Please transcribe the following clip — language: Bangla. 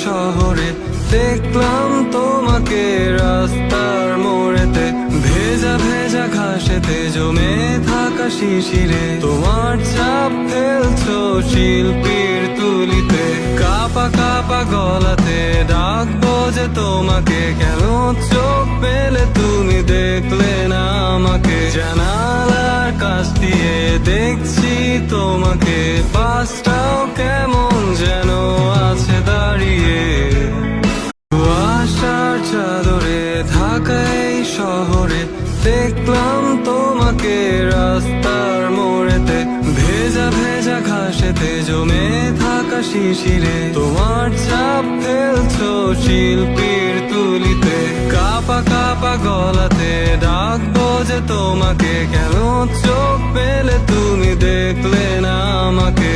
শহরে দেখলাম তোমাকে রাস্তার মোড়েতে, ভেজা ভেজা ঘাসেতে জমে থাকা শিশিরে তোমার ছাপ ফেলছো শিল্পীর তুলিতে। কাপা কাপা গলাতে ডাকবো যে তোমাকে, কেন চোখ পেলে তুমি দেখলে না আমাকে? জানালার কাছ দিয়ে দেখছি তোমাকে, পাশটাও কেমন যেন আছে দাঁড়িয়ে। কুয়াশার চাদরে ঢাকা এই শহরে দেখলাম তোমাকে রাস্তার মোড়েতে, ভেজা ভেজা ঘাসেতে জমে থাকা শিশিরে তোমার ছাপ ফেলছো শিল্পীর তুলিতে। কাপা কাপা গলাতে ডাকবো যে তোমাকে, কেন চোখ পেলে তুমি দেখলে না আমাকে?